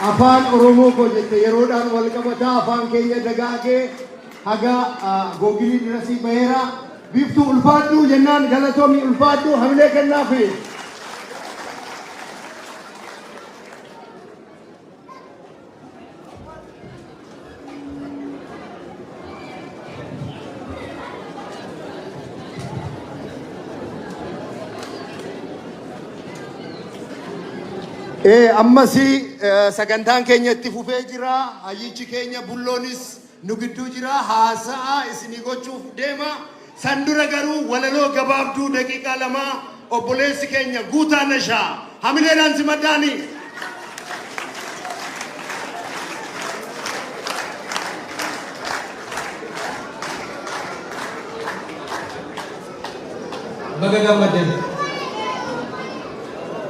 afaan Oromoo koo jette yeroodhaan wal qabataa afaan keenya dagaagee haga googilii dirasii baheera biftuu ulfaadhuu jennaan galatoomii ulfaadhuu hamilee kennaafi. Ammasi sagantaan keenya itti fufee jira. Hayyichi keenya bulloonis nu gidduu jira. Haasa'a isinii gochuuf deema. San dura garuu walaloo gabaabduu daqiiqaa lama obboleessi keenya Guutaa Nashaa hamileedhaan simadhaani. Baga gammadan.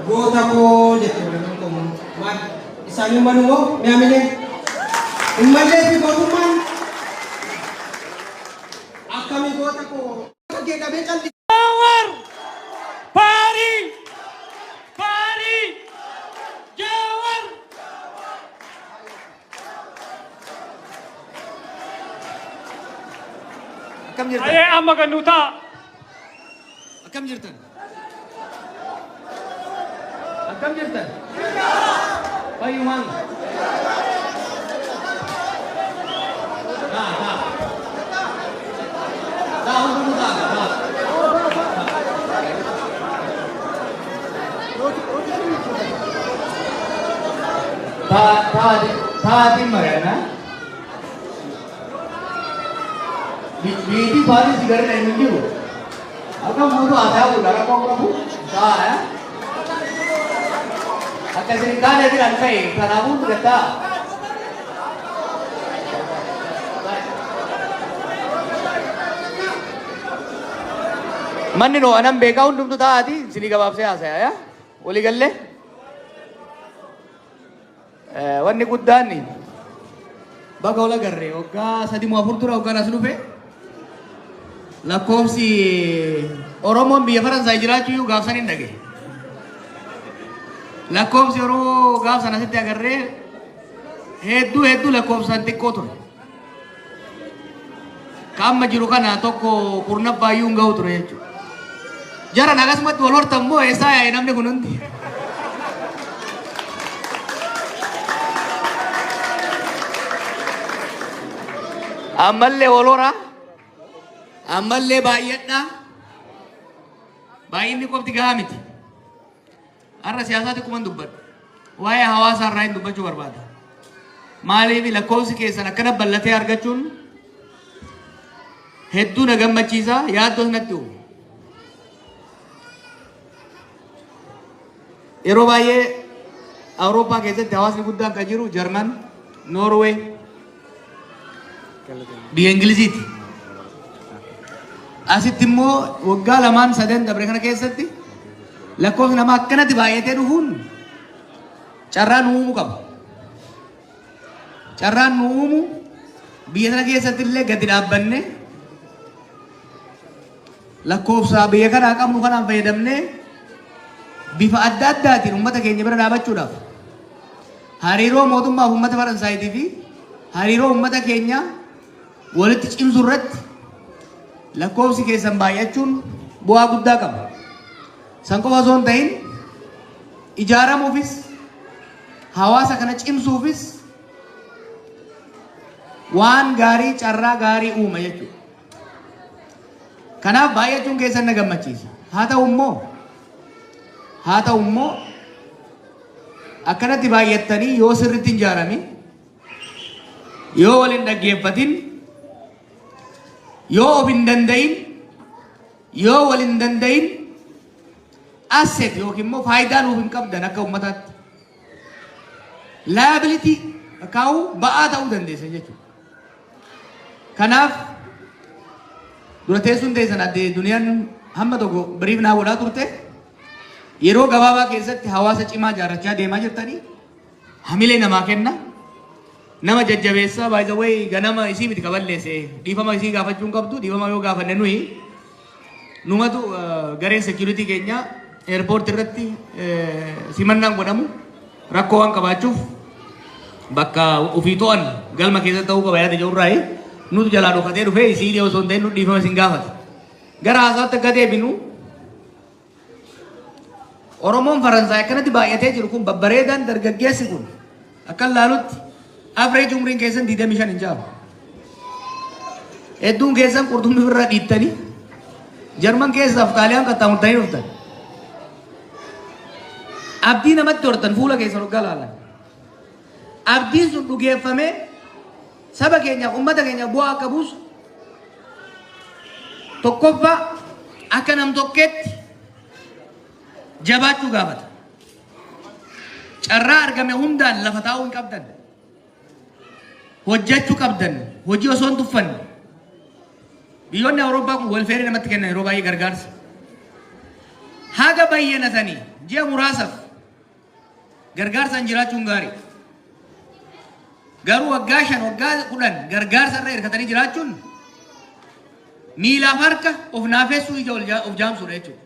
Goota koo jette man isaanii manumoo mi'aamile hin mallee fi gootummaan akkamii goota koo jedhamee calli. Jawar Pari Jawar Akkam jirtan? Ayee amma gannuutaa Akkam jirtan? Akkam jirtan? Fayyumaan. Hundumuu taatiin mari'ana. Biitii Paaris gara hin jiru. Akkam buutu aadaa guddaa rakkoo qabu. Ta'a. Akka isin kaane biran ka'e kanaafuu fudhataa. Manni noo anan beekaa hundumtu taa'aati isinii gabaabsee haasa'aa walii gallee. Wanni guddaan baga ola garree waggaa 3 tura waggaan as dhufe lakkoofsi Oromoon biyya Faransaay jiraachuu gaafsan hin dhage. Lakkoofsi Oromoo gaafsan asitti agarree hedduu lakkoofsaan xiqqoo ture. Kaamma jiru kana tokko kurnabbaayyuu hin ga'u ture jechuudha. Jaran akkasumatti wal hortan moo eessaa yaa'e namni kun hundi? Ammallee wal hora, ammallee baay'adha. Baay'inni qofti gahaa miti. Har'a siyaasaatti kuman dubbadhu. Waa'ee hawaasaa irraa hin dubbachuu barbaada. Maaliif lakkoofsi keessan akkana bal'atee argachuun hedduu na gammachiisa yaaddoos natti uumu. Yeroo baay'ee Awurooppaa keessatti hawaasni guddaan kan jiru Jarman, Noorweey, biyya Ingiliziiti. Asitti immoo waggaa 2-3 dabre kana keessatti lakkoofsi namaa akkanatti baay'atee dhufuun carraa nu uumuu qaba. Carraan nu uumu biyya sana keessatti illee gadi dhaabbanne lakkoofsa biyya kanaa qabnu kanaan fayyadamnee bifa adda addaatiin uummata keenya bira dhaabachuudhaaf hariiroo mootummaa fi uummata Faransaayii fi hariiroo uummata keenya walitti cimsuu irratti lakkoofsi keessan baay'achuun bu'aa guddaa qaba. San qofa osoo hin ta'in ijaaramuufis hawaasa kana cimsuufis waan gaarii carraa gaarii uuma jechuudha. Kanaaf baay'achuun keessan na gammachiisa. Haa ta'u immoo akkanatti baay'attanii yoo sirriitti hin ijaaramin yoo wal hin dhaggeeffatin yoo of hin danda'in yoo wal hin danda'in asset yookiin immoo faayidaa nuuf hin qabdan akka uummataatti liability kaa'uu ba'aa ta'uu dandeessa jechuudha. Kanaaf dura teessuun teessan addee duniyaan hamma tokko biriif naa godhaa turte yeroo gabaabaa keessatti hawaasa cimaa ijaarrachaa deemaa jirtanii hamilee namaa kenna. Nama jajjabeessaa by the way ganama isii miti kaballeesse dhiifama isii gaafachuun qabdu dhiifama yoo gaafanne nuyi numatu gareen security keenya airport irratti simannaan godhamu rakkoo waan qabaachuuf bakka ofii to'an galma keessa ta'uu qaba yaada jirurraa nuti jalaa dhokatee dhufee isii osoo hin ta'in nu dhiifama isin gaafata. Gara haasaatti akka deebinu Oromoon Faransaay akkanatti baay'atee jiru kun babbareedaan dargaggeessi kun akka laalutti average umriin keessan 25 hin jaabu. Hedduun keessan qurxummii irraa dhiittanii Jarman keessaaf Xaaliyaan qaxxaamurtanii dhuftan. Abdii namatti hortan fuula keessan hoggaa laalan. Abdiin sun dhugeeffamee saba keenyaaf uummata keenyaaf bu'aa akka buusu tokkoffaa akka nam tokkeetti jabaachuu gaafata. Carraa argame hundaan lafa taa'uu hin qabdan. Hojjechuu qabdan. Hojii osoo hin tuffanne. Biyyoonni Awurooppaa kun welfeerii namatti kennan yeroo baay'ee gargaarsa. Haga baay'inatanii ji'a muraasaaf gargaarsaan jiraachuun gaarii. Garuu waggaa 5 waggaa 10 gargaarsa irra hirkatanii jiraachuun miilaaf harka of naafessuu ija of jaamsuudha jechuudha.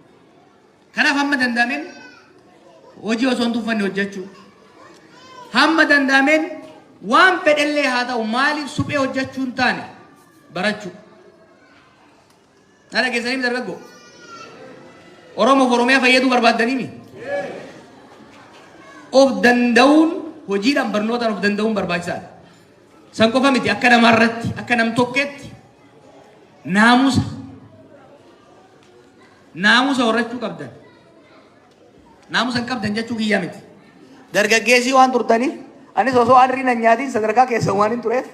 Kanaaf hamma danda'ameen hojii osoo hin tuffanne hojjechuu. Hamma danda'ameen waan fedhellee haa ta'u maaliif suphee hojjechuu hin taane barachuu. Nada keessanii dargaggoo. Oromoof Oromiyaa fayyaduu barbaaddanii of danda'uun hojiidhaan barnootaan of danda'uun barbaachisaadha. San qofa miti akka namarratti akka nam tokkeetti naamusa horachuu qabdan. Naamusa hin qabdan jechuu kiyyaa miti. Dargaggeessii waan turtaniif anis osoo aanriin hin nyaatiin sadarkaa keessan waan hin tureef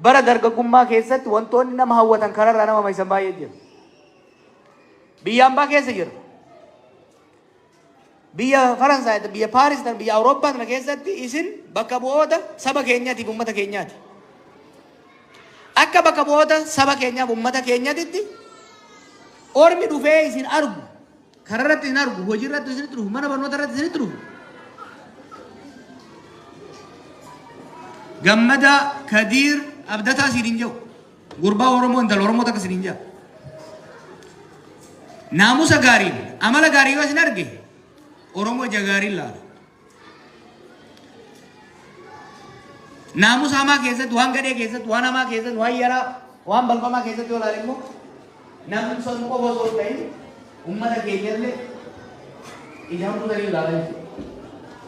bara dargaggummaa keessatti wantoonni nama hawwatan kararraa nama maysan baay'ee jiru. Biyya ambaa keessa jira. Biyya Faransaay, biyya Paaris, biyya Awurooppaa kana keessatti isin bakka bu'oota saba keenyaatiif uummata keenyaati. Akka bakka bu'oota saba keenyaaf uummata keenyaatitti ormi dhufee isin argu, kararratti isin argu, hojii irratti isin dhufu, mana barnoota irratti isin dhufu. Gammada Kadiir Abdataa isin jiru. Gurbaa Oromoo intala Oromoo takka isin jiru. Naamusa gaariin, amala gaarii yoo isin arge Oromoo ija gaariin laala. Naamusa hamaa keessatti, waan gadhee keessatti, waan hamaa keessatti, waan yaraa, waan balfamaa keessatti yoo laale immoo namni sun qofa osoo hin ta'in uummata keenyallee ijaan tutanii ilaalaa jechuudha.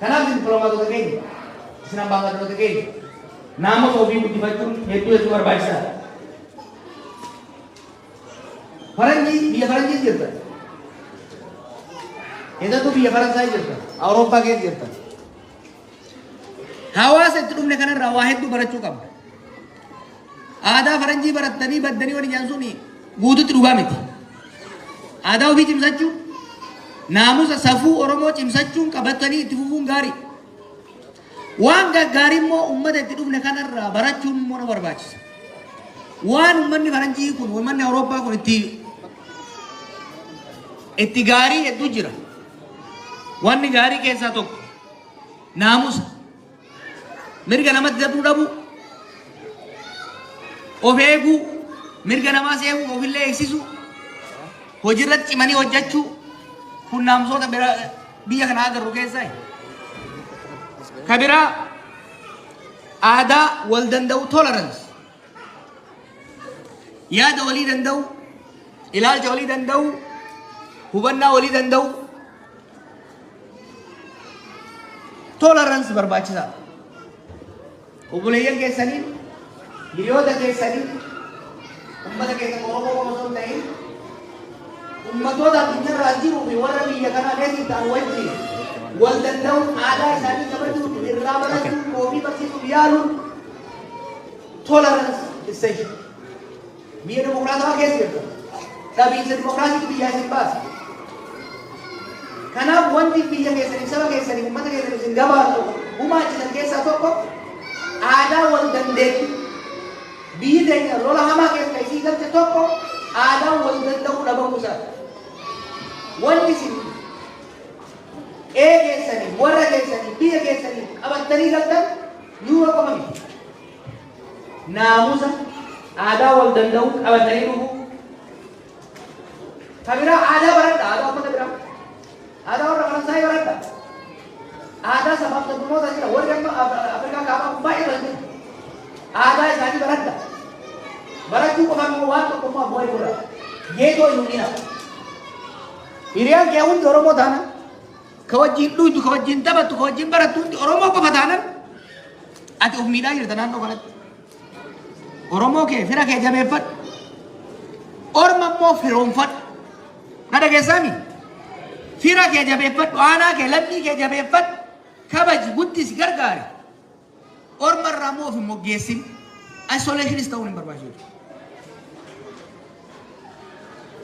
Kanaaf isin dippiloomaatota keenya, isin ambaasaaddarota keenya naamusa ofii guddifachuun hedduu barbaachisaadha. Faranjii biyya Faranjii jirta. Keessattuu biyya Faransaay jirta. Awurooppaa keessa jirta. Hawaasa itti dhufne kanarraa waa hedduu barachuu qabna. Aadaa Faranjii barattanii baddanii waliin jaan sun guututti dhugaa miti. Aadaa ofii cimsachuu, naamusa safuu Oromoo cimsachuun qabatanii itti fufuun gaarii. Waan gaggaarii immoo uummata itti dhufne kanarraa barachuun immoo na barbaachisa. Waan uummanni Faranjii kun, uummanni Awurooppaa kun itti gaarii hedduu jira. Wanni gaarii keessaa tokko naamusa. Mirga namatti dadhuu dhabu, of eeguu, mirga namaas eeguu, ofillee eegsisu, hojiirratti cimanii hojjechuu kun naamusoota biyya kana agarru keessaa. Ka biraa aadaa wal danda'u tolerance. Yaada walii danda'u, ilaalcha walii danda'u, hubannaa walii danda'u tolerance barbaachisaadha. Obboleeyyan keessanii, hiriyoota keessanii, uummata keessa Oromoo qofa osoo hin ta'in uummatoota addunyaarra jiruu fi warra biyya kanaa keessa ta'an wajjin wal danda'uun aadaa isaanii kabajuun irraa barachuun ofii barsiisuuf yaaluun tolerance essential. Biyya dimokiraatawaa keessa jirtu. Dhabiinsa dimokiraasii biyyaa isin baasa. Kanaaf wanti biyya keessanii, saba keessanii, uummata keessanii isin gabaatu gumaachisan keessaa tokko aadaa wal dandeettii. Biyyi teenya lola hamaa keessa isii galche tokko aadaa wal danda'uu dhabamuu isaati. Wanti isin keessanii, warra keessanii, biyya keessanii qabattanii galtan yuura qofa miti. Naamusa aadaa wal danda'uu qabatanii dhufuu. Ka biraa aadaa baradha, aadaa uummata biraa. Aadaa warra Faransaay baradha. Aadaa sabaaf sablammoota jira. Warri amma Afrikaa kaabaa Aadaa isaanii baradha. Barachuu qofaan immoo waan tokko immoo abbootii godha. Geetoo hin hubina. Hiriyaan kee hundi Oromoo taana. Ka wajjin dhuytu, ka wajjin taphattu, ka wajjin barattu hundi Oromoo qofa taanan ati of miidhaa jirta naannoo kanatti. Oromoo kee fira kee jabeeffadhu. Orma immoo firoomfadhu. Na dhageessaami? Fira kee jabeeffadhu, aanaa kee, lammii kee jabeeffadhu. Kabaji, guddisi, gargaari. Orma irraa immoo of hin moggeessin. Isolationis ta'uun hin barbaachisu.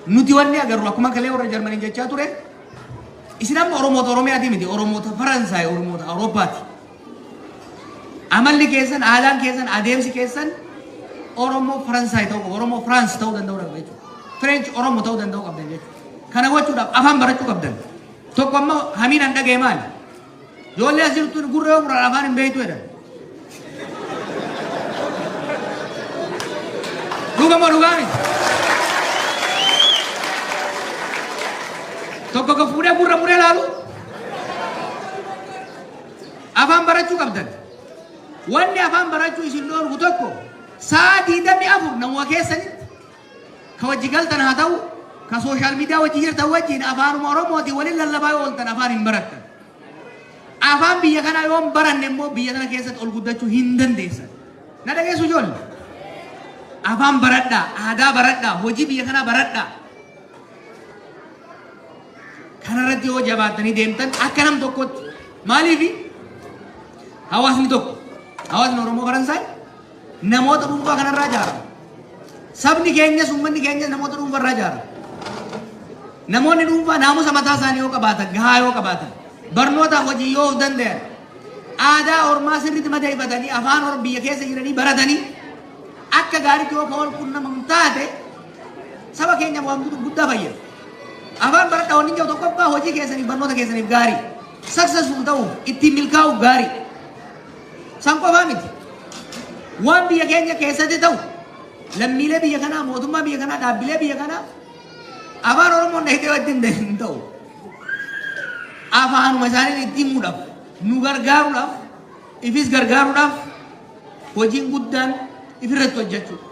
Nuti wanni agarru akkuma kalee warra Jarmanii jechaa ture. Isin amma Oromoota Oromiyaati miti, Oromoota Faransaay, Oromoota Awuroopaati. Amalli keessan, aadaan keessan, adeemsi keessan Oromoo Faransaay ta'uu qabu, Oromoo Firaans ta'uu danda'u jechuudha. French Oromoo ta'uu danda'u qabdan jechuudha. Kana gochuudhaaf afaan barachuu qabdan. Tokko amma hamiin an dhaga'e maali? Ijoollee as jirtu gurra gurra afaan hin beektu jedhan. Dhuga moo dhugaa miti? Tokko ka fuudhee gurra muree laalu afaan barachuu qabdan. Wanni afaan barachuu isin dhoorgu tokko sa'aatii 24 nama keessanitti ka wajji galtan haa ta'u ka sooshaal miidiyaa wajji jirtan wajjiin afaanuma Oromooti waliin lallabaa ooltan afaan hin barattan. Afaan biyya kanaa yoo hin baranne immoo biyya kana keessatti ol guddachuu hin dandeessan. Na dhageessu ijoollee? Afaan baradhaa, aadaa baradhaa, hojii biyya kanaa baradhaa. Kanarratti yoo jabaattanii deemtan akka nam tokkotti maaliifi hawaasni tokko hawaasni Oromoo Faransaay namoota dhuunfaa kanarraa ijaarama. Sabni keenyas uummanni keenyas namoota dhuunfarraa ijaarama. Namoonni dhuunfaa naamusa mataa isaanii yoo qabaatan, gahaa yoo qabaatan, barnootaaf hojii yoo of danda'an, aadaa Oromaa sirriitti madeeffatanii afaan biyya keessa jiranii baratanii akka gaariitti yoo wal quunnaman taate saba keenya waan guddaa fayyada. Afaan baradhaa wanni jiru tokkoffaa hojii keessaniif barnoota keessaniif gaarii. Successful ta'uuf ittiin milkaa'uuf gaarii. San qofaa miti. Waan biyya keenya keessatti ta'u lammiilee biyya kanaa, mootummaa biyya kanaa, dhaabbilee biyya kanaa afaan Oromoon dhahitee wajjin hin ta'u. Afaanuma isaanii ittiin himuudhaaf, nu gargaaruudhaaf, ifis gargaaruudhaaf hojiin guddaan ifirratti hojjechuudha.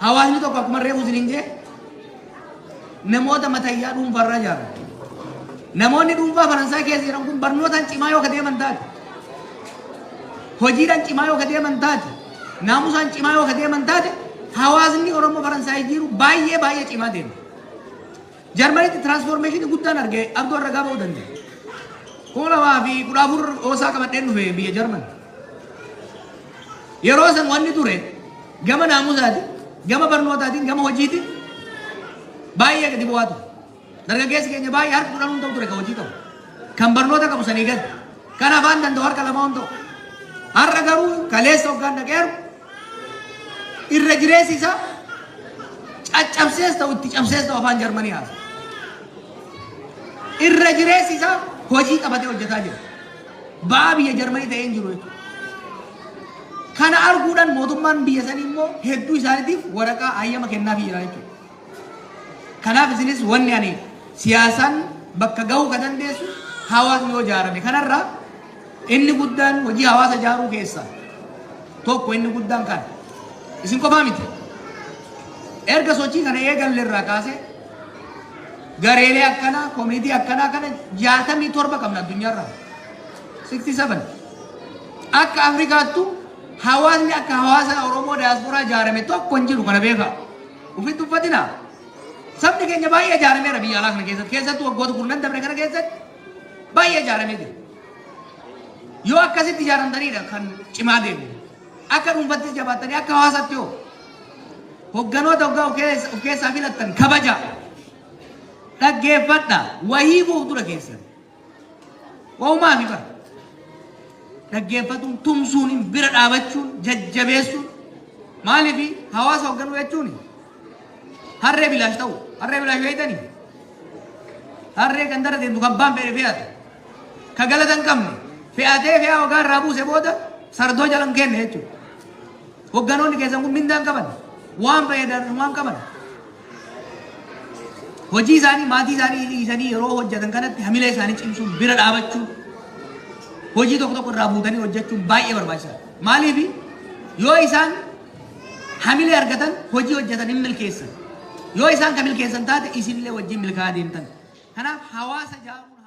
Hawaasni tokko akkuma reefu isiniin jee namoota matayyaa dhuunfarraa ijaarame. Namoonni dhuunfaa Faransaay keessa jiran kun barnootaan cimaa yoo kadeeman taate, hojiidhaan cimaa yoo kadeeman taate, naamusaan cimaa yoo kadeeman taate, hawaasni Oromoo Faransaay jiru baay'ee baay'ee cimaa deema. Jarmanitti tiraansfoormeeshinii guddaan argee abduu irra gabaa danda'a. Kuma lamaa fi 14 hoosaa qabadheen dhufe biyya Jarman. Yeroo san wanni ture gama naamusaati, gama barnootaatiin, gama hojiitiin baay'ee gadi bu'aa ture. Dargaggeessi keenya baay'ee harka kudhan ta'u ture ka hojii qabu. Kan barnoota qabu sanii gadi. Kan afaan danda'u harka lama ta'u. Har'a garuu kaleessa hoggaan dhaqeeru irra jireessi isaa caccabsees ta'u itti cabsees ta'u afaan Jarmanii haasa. Irra jireessi isaa hojii qabatee hojjetaa jira. Ba'aa biyya Jarmanii ta'ee hin jiru jechuudha. Kana arguudhaan mootummaan biyya sanii immoo hedduu isaaniitiif waraqaa hayyama kennaafii jira jechuudha. Kanaaf isinis wanni ani siyaasaan bakka gahuu ka dandeessu hawaasni yoo ijaarame kanarraa inni guddaan hojii hawaasa ijaaruu keessaa tokko inni guddaan kana. Isin qofaa miti. Erga sochii kana eegalle irraa kaasee gareelee akkanaa, koomunitii akkanaa kana 67 qabna addunyaarraa. 67. Akka Afrikaattu hawaasni akka hawaasa Oromoo diyaasporaa ijaarame tokko hin jiru kana beekaa. Ufitti uffatinaa. Sabni keenya baay'ee ijaarameera biyya alaa kana keessatti. Keessattuu waggoota kurnan dabre kana keessatti baay'ee ijaaramee jira. Yoo akkasitti ijaaramtaniidha kan cimaa deemu. Akka dhuunfattis jabaattanii akka hawaasaatti yoo hogganoota hoggaa of keessaa filattan kabaja. Dhaggeeffadha. Wahii fuuldura keessan. Waumaa fi bara. Dhaggeeffatuun tumsuun bira dhaabachuun jajjabeessuun maaliif hawaasa hogganuu jechuuni? Harree bilaash ta'u. Harree bilaash beeytanii? Harree kan dara deemtu kan baan fe'ee fe'ata. Ka galata hin qabne fe'atee fe'aa hoggaa irraa buuse booda sardoo jala hin kenne jechuudha. Hogganoonni keessan kun mindaan qaban waan fayyadaman waan qaban. Hojii isaanii maatii isaanii dhiisanii yeroo hojjetan kanatti hamilee isaanii cimsuun bira dhaabachuun hojii tokko tokko irraa buutanii hojjechuun baay'ee barbaachisaadha. Maaliif Yoo isaan hamilee argatan hojii hojjetan hin milkeessan. Yoo isaan kan milkeessan taate isinillee wajjin milkaa'aa deemtan. Kanaaf hawaasa jaaruu